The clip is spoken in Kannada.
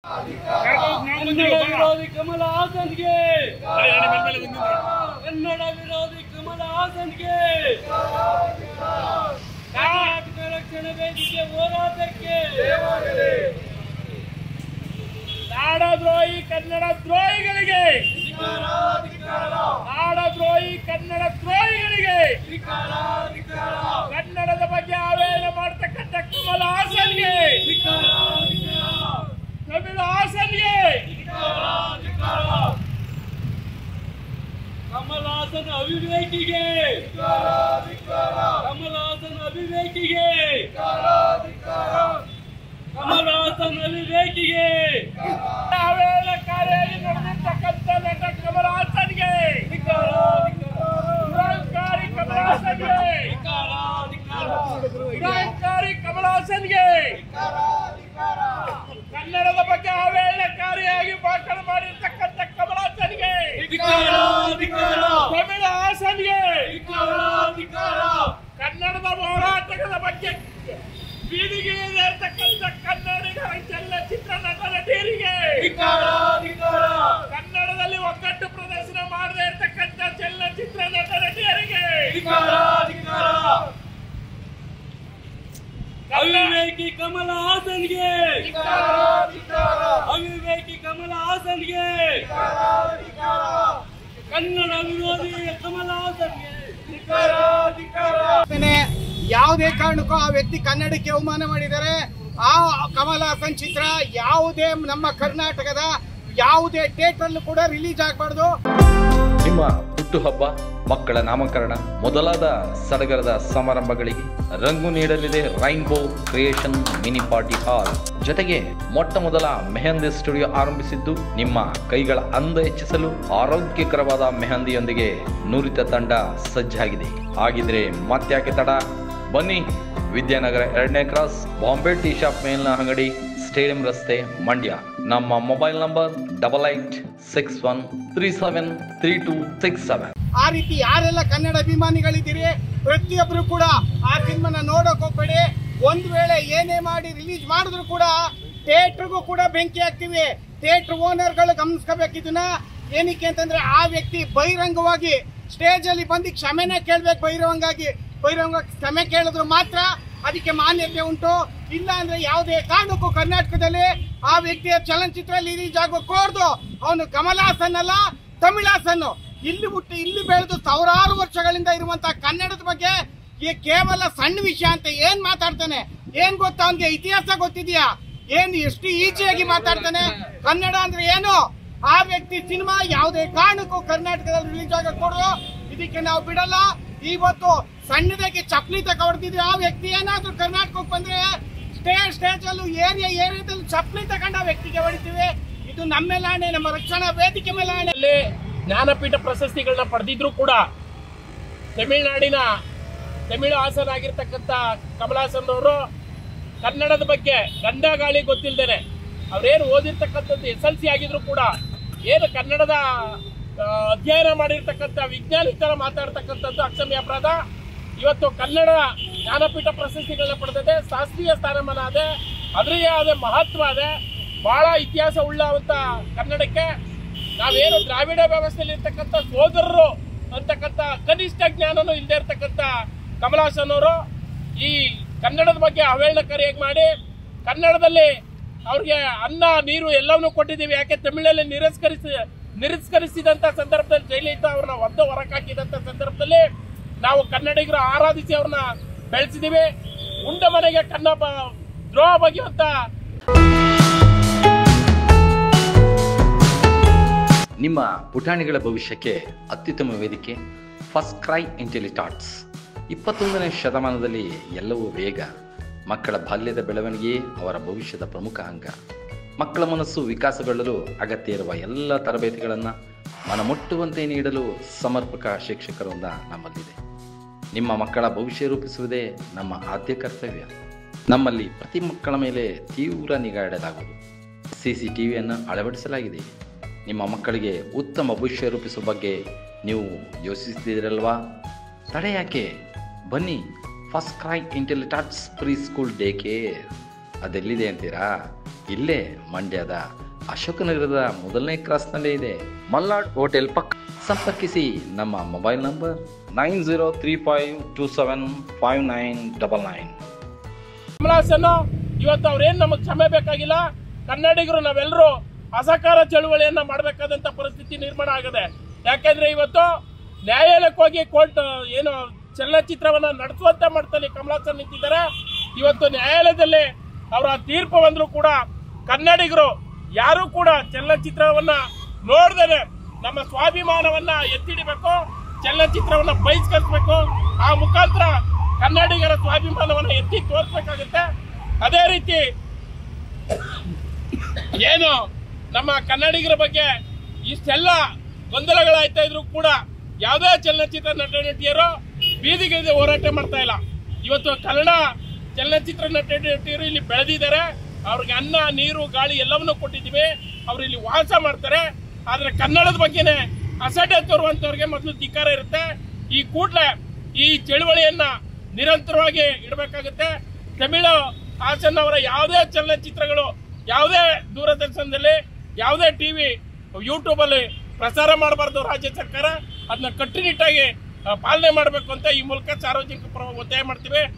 ಕನ್ನಡ ವಿರೋಧಿ ಕಮಲ ಹಾಸನ್ಗೆ, ಕನ್ನಡ ವಿರೋಧಿ ಕಮಲ ಹಾಸನ್ಗೆ, ಕರ್ನಾಟಕ ರಕ್ಷಣಾ ವೇದಿಕೆ ಹೋರಾಟಕ್ಕೆ, ನಾಡದ್ರೋಹಿ ಕನ್ನಡ ದ್ರೋಹಿಗಳಿಗೆ, ನಾಡದ್ರೋಹಿ ಕನ್ನಡ ದ್ರೋಹಿಗಳಿಗೆ, ಕನ್ನಡದ ಬಗ್ಗೆ ಆವೇದನ ಮಾಡತಕ್ಕಂಥ ಕಮಲ ಹಾಸನ್ಗೆ, ಕಮಲ ಹಾಸನ್ಗೆ, ಕಮಲ ಹಾಸನ್ ಅವಿವೇಕಿಗೆ, ಕಮಲ ಹಾಸನ್ ಅವಿವೇಕಿಗೆ, ಕಮಲ ಹಾಸನ್ ಅವಿವೇಕಿಗೆ, ಆವೇದನಕಾರಿಯಾಗಿ ನಡೆದಿರ್ತಕ್ಕಂಥ ನಟ ಕಮಲ ಹಾಸನ್ಗೆ, ದುರಂಕಾರಿ ಕಮಲ ಹಾಸನ್ಗೆ, ದುರಂಕಾರಿ ಕಮಲ ಹಾಸನ್ಗೆ, ಕನ್ನಡದ ಬಗ್ಗೆ ಆವೇದನಕಾರಿಯಾಗಿ ಭಾಷಣ ಮಾಡಿರ್ತಕ್ಕಂಥ ಕಮಲ ಹಾಸನ್ಗೆ, ಕಮಲ ಹಾಸನ್ಗೆ, ಕನ್ನಡದ ಹೋರಾಟದ ಬಗ್ಗೆ ಬೀದಿಗೆ ಇರತಕ್ಕಂಥ ಕನ್ನಡಿಗರ ಚಲನಚಿತ್ರ ನಟ ನಟಿಯರಿಗೆ, ಕನ್ನಡದಲ್ಲಿ ಒಗ್ಗಟ್ಟು ಪ್ರದರ್ಶನ ಮಾಡದೇ ಇರತಕ್ಕಂಥ ಚಲನಚಿತ್ರ ನಟ ನಟಿಯರಿಗೆ, ಅವಿವೇಕಿ ಕಮಲ ಹಾಸನ್ಗೆ, ಅವಿವೇಕಿ ಕಮಲ ಹಾಸನ್ಗೆ, ಕನ್ನಡ ವಿರೋಧಿ ಕಮಲ ಹಾಸನ್ಗೆ. ಯಾವುದೇ ಕಾರಣಕ್ಕೂ ಆ ವ್ಯಕ್ತಿ ಕನ್ನಡಕ್ಕೆ ಅವಮಾನ ಮಾಡಿದ್ದಾರೆ. ಆ ಕಮಲ ಹಾಸನ್ ಚಿತ್ರ ಯಾವುದೇ ನಮ್ಮ ಕರ್ನಾಟಕದ ಯಾವುದೇ ಥಿಯೇಟರ್ ಕೂಡ ರಿಲೀಸ್ ಆಗಬಾರ್ದು. ನಿಮ್ಮ ಹುಟ್ಟುಹಬ್ಬ, ಮಕ್ಕಳ ನಾಮಕರಣ ಮೊದಲಾದ ಸಡಗರದ ಸಮಾರಂಭಗಳಿಗೆ ರಂಗು ನೀಡಲಿದೆ rainbow creation mini party hall. ಜೊತೆಗೆ ಮೊಟ್ಟ ಮೊದಲ ಮೆಹಂದಿ ಸ್ಟುಡಿಯೋ ಆರಂಭಿಸಿದ್ದು ನಿಮ್ಮ ಕೈಗಳ ಅಂದ ಹೆಚ್ಚಿಸಲು ಆರೋಗ್ಯಕರವಾದ ಮೆಹಂದಿಯೊಂದಿಗೆ ನುರಿತ ತಂಡ ಸಜ್ಜಾಗಿದೆ. ಹಾಗಿದ್ರೆ ಮತ್ತ್ಯಾಕೆ ತಡ, ಬನ್ನಿ. ವಿದ್ಯಾನಗರ 2ನೇ ಕ್ರಾಸ್, ಬಾಂಬೆ ಟೀ ಶಾಪ್ ಮೇಲಿನ ಅಂಗಡಿ, ಸ್ಟೇಡಿಯಂ ರಸ್ತೆ, ಮಂಡ್ಯ. ನಮ್ಮ ಮೊಬೈಲ್ ನಂಬರ್ 8861373267. ಆ ರೀತಿ ಯಾರೆಲ್ಲ ಕನ್ನಡ ಅಭಿಮಾನಿಗಳಿದ್ದೀರಿ ಪ್ರತಿಯೊಬ್ಬರು ಕೂಡ ಆ ಫಿಲ್ಮನ್ನ ನೋಡೋಕೆ ಹೋಗ್ಬೇಡಿ. ಒಂದ್ ವೇಳೆ ಏನೇ ಮಾಡಿ ರಿಲೀಸ್ ಮಾಡಿದ್ರು ಕೂಡ ಥಿಯೇಟರ್ಗೂ ಕೂಡ ಬೆಂಕಿ ಹಾಕ್ತಿವಿ. ಥಿಯೇಟರ್ ಓನರ್ಗಳು ಗಮನಿಸ್ಕೋಬೇಕಿದನ್ನ. ಏನಕ್ಕೆ ಅಂತಂದ್ರೆ ಆ ವ್ಯಕ್ತಿ ಬಹಿರಂಗವಾಗಿ ಸ್ಟೇಜ್ ಅಲ್ಲಿ ಬಂದು ಕ್ಷಮೆನ ಕೇಳ್ಬೇಕು. ಬಹಿರಂಗ ಕ್ಷಮೆ ಕೇಳಿದ್ರು ಮಾತ್ರ ಅದಕ್ಕೆ ಮಾನ್ಯತೆ ಉಂಟು. ಇಲ್ಲ ಅಂದ್ರೆ ಯಾವುದೇ ಕಾರಣಕ್ಕೂ ಕರ್ನಾಟಕದಲ್ಲಿ ಆ ವ್ಯಕ್ತಿಯ ಚಲನಚಿತ್ರ ರಿಲೀಸ್ ಆಗಬೇಕು. ಅವನು ಕಮಲ ಹಾಸನ್ ಅಲ್ಲ, ತಮಿಳ ಹಾಸನ್. ಇಲ್ಲಿ ಹುಟ್ಟಿ ಇಲ್ಲಿ ಬೆಳೆದು ಸಾವಿರಾರು ವರ್ಷಗಳಿಂದ ಇರುವಂತಹ ಕನ್ನಡದ ಬಗ್ಗೆ ಕೇವಲ ಸಣ್ಣ ವಿಷಯ ಅಂತ ಏನ್ ಮಾತಾಡ್ತಾನೆ? ಏನ್ ಗೊತ್ತಾ ಅವನ್ಗೆ? ಇತಿಹಾಸ ಗೊತ್ತಿದ್ಯಾ? ಏನ್ ಎಷ್ಟು ಈಜಿಯಾಗಿ ಮಾತಾಡ್ತಾನೆ? ಕನ್ನಡ ಅಂದ್ರೆ ಏನು? ಆ ವ್ಯಕ್ತಿ ಸಿನಿಮಾ ಯಾವುದೇ ಕಾರಣಕ್ಕೂ ಕರ್ನಾಟಕದಲ್ಲಿ ರಿಲೀಸ್ ಆಗಕ್ ಕೊಡೋದು ಇದಕ್ಕೆ ನಾವು ಬಿಡಲ್ಲ. ಇವತ್ತು ಸಣ್ಣದಾಗಿ ಚಪ್ಪಲಿ ತಕ ಹೊಡೆದಿದ್ವಿ. ಆ ವ್ಯಕ್ತಿ ಏನಾದ್ರೂ ಕರ್ನಾಟಕಕ್ಕೆ ಬಂದ್ರೆ ಸ್ಟೇಜ್ ಅಲ್ಲೂ ಏರಿಯಾದಲ್ಲಿ ಚಪ್ಪಲಿ ತಗೊಂಡು ಆ ವ್ಯಕ್ತಿಗೆ ಹೊಡಿತೀವಿ. ಇದು ನಮ್ಮ ಮೇಲಾಣೆ, ನಮ್ಮ ರಕ್ಷಣಾ ವೇದಿಕೆ ಮೇಲಾಣೆ. ಜ್ಞಾನಪೀಠ ಪ್ರಶಸ್ತಿಗಳನ್ನ ಪಡೆದಿದ್ರು ಕೂಡ ತಮಿಳುನಾಡಿನ ತಮಿಳು ಹಾಸನ್ ಆಗಿರ್ತಕ್ಕಂಥ ಕಮಲ ಹಾಸನ್ ಅವರು ಕನ್ನಡದ ಬಗ್ಗೆ ಗಂಧ ಗಾಳಿ ಗೊತ್ತಿಲ್ದೇನೆ ಅವ್ರೇನು ಓದಿರ್ತಕ್ಕಂಥದ್ದು SLC ಆಗಿದ್ರು ಕೂಡ ಏನು ಕನ್ನಡದ ಅಧ್ಯಯನ ಮಾಡಿರ್ತಕ್ಕಂಥ ವಿಜ್ಞಾನಿ ತರ ಮಾತಾಡ್ತಕ್ಕಂಥದ್ದು ಅಕ್ಷಮ್ಯ ಅಪರಾಧ. ಇವತ್ತು ಕನ್ನಡ ಜ್ಞಾನಪೀಠ ಪ್ರಶಸ್ತಿಗಳನ್ನ ಪಡೆದಿದೆ, ಶಾಸ್ತ್ರೀಯ ಸ್ಥಾನಮಾನ ಅದೇ, ಅದರೇ ಆದ ಮಹತ್ವ ಅದೇ, ಬಹಳ ಇತಿಹಾಸ ಉಳ್ಳಂತ ಕನ್ನಡಕ್ಕೆ ನಾವೇನು ದ್ರಾವಿಡ ವ್ಯವಸ್ಥೆಯಲ್ಲಿ ಇರ್ತಕ್ಕಂಥ ಸೋದರರು ಅಂತಕ್ಕಂಥ ಕನಿಷ್ಠ ಜ್ಞಾನನೂ ಇಲ್ಲದೆ ಇರ್ತಕ್ಕಂಥ ಕಮಲ ಹಾಸನ್ ಅವರು ಈ ಕನ್ನಡದ ಬಗ್ಗೆ ಅವೇಳನಕಾರಿಯಾಗಿ ಮಾಡಿ ಕನ್ನಡದಲ್ಲಿ ಅವ್ರಿಗೆ ಅನ್ನ ನೀರು ಎಲ್ಲವನ್ನೂ ಕೊಟ್ಟಿದ್ದೀವಿ. ಯಾಕೆ ತಮಿಳಲ್ಲಿ ನಿರಸ್ಕರಿಸಿದಂತ ಸಂದರ್ಭದಲ್ಲಿ ಜೈಲಿಂದ ಅವ್ರನ್ನ ಹೊರಕಾಕಿದಂತ ಸಂದರ್ಭದಲ್ಲಿ ನಾವು ಕನ್ನಡಿಗರು ಆರಾಧಿಸಿ ಅವ್ರನ್ನ ಬೆಳೆಸಿದೀವಿ. ಉಂಡ ಮನೆಗೆ ಕನ್ನಡ ದ್ರೋಹ ಬಗೆಯುವಂತ ನಿಮ್ಮ ಪುಟಾಣಿಗಳ ಭವಿಷ್ಯಕ್ಕೆ ಅತ್ಯುತ್ತಮ ವೇದಿಕೆ ಫಸ್ಟ್ ಕ್ರೈ ಇಂಟೆಲಿಟಾಟ್ಸ್. 21ನೇ ಶತಮಾನದಲ್ಲಿ ಎಲ್ಲವೂ ವೇಗ. ಮಕ್ಕಳ ಬಾಲ್ಯದ ಬೆಳವಣಿಗೆಯೇ ಅವರ ಭವಿಷ್ಯದ ಪ್ರಮುಖ ಅಂಗ. ಮಕ್ಕಳ ಮನಸ್ಸು ವಿಕಾಸಗೊಳ್ಳಲು ಅಗತ್ಯ ಇರುವ ಎಲ್ಲ ತರಬೇತಿಗಳನ್ನು ಮನಮುಟ್ಟುವಂತೆ ನೀಡಲು ಸಮರ್ಪಕ ಶಿಕ್ಷಕರಿಂದ ನಮ್ಮಲ್ಲಿದೆ. ನಿಮ್ಮ ಮಕ್ಕಳ ಭವಿಷ್ಯ ರೂಪಿಸುವುದೇ ನಮ್ಮ ಆದ್ಯ ಕರ್ತವ್ಯ. ನಮ್ಮಲ್ಲಿ ಪ್ರತಿ ಮಕ್ಕಳ ಮೇಲೆ ತೀವ್ರ ನಿಗಾ ಇಡಲಾಗುವುದು. CCTVಯನ್ನು ಅಳವಡಿಸಲಾಗಿದೆ. ನಿಮ್ಮ ಮಕ್ಕಳಿಗೆ ಉತ್ತಮ ಭವಿಷ್ಯ ರೂಪಿಸುವ ಬಗ್ಗೆ ನೀವು ಯೋಚಿಸುತ್ತಿದ್ದೀರಲ್ವಾ? ತಡೆ ಯಾಕೆ? ಬನ್ನಿ, First Cry Intellitots pre school day care. ಅದೆಲ್ಲಿದೆ ಅಂತೀರಾ? ಇಲ್ಲೇ ಮಂಡ್ಯದ ಅಶೋಕನಗರದ ಮೊದಲನೇ ಕ್ರಾಸ್ನಲ್ಲೇ ಇದೆ. ಮಲ್ನಾಡ್ ಹೋಟೆಲ್ ಪಕ್ಕ. ಸಂಪರ್ಕಿಸಿ ನಮ್ಮ ಮೊಬೈಲ್ ನಂಬರ್ 9035275999. ಕಮಲ್ ಹಾಸನ್ ಇವತ್ತು ಅವ್ರೇನ್ ನಮಗೆ ಕ್ಷಮೆ ಬೇಕಾಗಿಲ್ಲ. ಕನ್ನಡಿಗರು ನಾವೆಲ್ಲರೂ ಅಸಹಕಾರ ಚಳುವಳಿಯನ್ನ ಮಾಡಬೇಕಾದಂತ ಪರಿಸ್ಥಿತಿ ನಿರ್ಮಾಣ ಆಗಿದೆ. ಯಾಕೆಂದ್ರೆ ಇವತ್ತು ನ್ಯಾಯಾಲಯಕ್ಕೆ ಹೋಗಿ ಕೋರ್ಟ್ ಏನು ಚಲನಚಿತ್ರವನ್ನ ನಡೆಸುವಂತ ಮಟ್ಟದಲ್ಲಿ ಕಮಲ್ ಹಾಸನ್ ನಿಂತಿದ್ದಾರೆ. ಇವತ್ತು ನ್ಯಾಯಾಲಯದಲ್ಲಿ ಅವರ ತೀರ್ಪು ಬಂದ್ರು ಕೂಡ ಕನ್ನಡಿಗರು ಯಾರು ಕೂಡ ಚಲನಚಿತ್ರವನ್ನ ನೋಡ್ದೇನೆ ನಮ್ಮ ಸ್ವಾಭಿಮಾನವನ್ನ ಎತ್ತಿಡಬೇಕು, ಚಲನಚಿತ್ರವನ್ನ ಬಹಿಷ್ಕರಿಸಬೇಕು. ಆ ಮುಖಾಂತರ ಕನ್ನಡಿಗರ ಸ್ವಾಭಿಮಾನವನ್ನ ಎತ್ತಿ ತೋರಿಸಬೇಕಾಗುತ್ತೆ. ಅದೇ ರೀತಿ ಏನು ನಮ್ಮ ಕನ್ನಡಿಗರ ಬಗ್ಗೆ ಇಷ್ಟೆಲ್ಲ ಗೊಂದಲಗಳಾಯ್ತಾ ಇದ್ರು ಕೂಡ ಯಾವುದೇ ಚಲನಚಿತ್ರ ನಟ ನಟಿಯರು ಬೀದಿಗಿಳಿದು ಹೋರಾಟ ಮಾಡ್ತಾ ಇಲ್ಲ. ಇವತ್ತು ಕನ್ನಡ ಚಲನಚಿತ್ರ ನಟ ನಟಿಯರು ಇಲ್ಲಿ ಬೆಳೆದಿದ್ದಾರೆ. ಅವ್ರಿಗೆ ಅನ್ನ ನೀರು ಗಾಳಿ ಎಲ್ಲವನ್ನೂ ಕೊಟ್ಟಿದ್ದೀವಿ. ಅವ್ರು ಇಲ್ಲಿ ವಾಸ ಮಾಡ್ತಾರೆ. ಆದ್ರೆ ಕನ್ನಡದ ಬಗ್ಗೆನೆ ಅಸಡ್ಡೆ ತೋರುವಂತವ್ರಿಗೆ ಮೊದಲು ಧಿಕ್ಕಾರ ಇರುತ್ತೆ. ಈ ಕೂಡಲೇ ಈ ಚಳುವಳಿಯನ್ನ ನಿರಂತರವಾಗಿ ಇಡಬೇಕಾಗುತ್ತೆ. ತಮಿಳು ಹಾಸನ್ ಅವರ ಯಾವುದೇ ಚಲನಚಿತ್ರಗಳು ಯಾವುದೇ ದೂರದರ್ಶನದಲ್ಲಿ ಯಾವುದೇ ಟಿವಿ ಯೂಟ್ಯೂಬ್ ಅಲ್ಲಿ ಪ್ರಸಾರ ಮಾಡಬಾರ್ದು. ರಾಜ್ಯ ಸರ್ಕಾರ ಅದನ್ನ ಕಟ್ಟುನಿಟ್ಟಾಗಿ ಪಾಲನೆ ಮಾಡಬೇಕು ಅಂತ ಈ ಮೂಲಕ ಸಾರ್ವಜನಿಕ ಪರವಾಗಿ ಒತ್ತಾಯ ಮಾಡ್ತೀವಿ.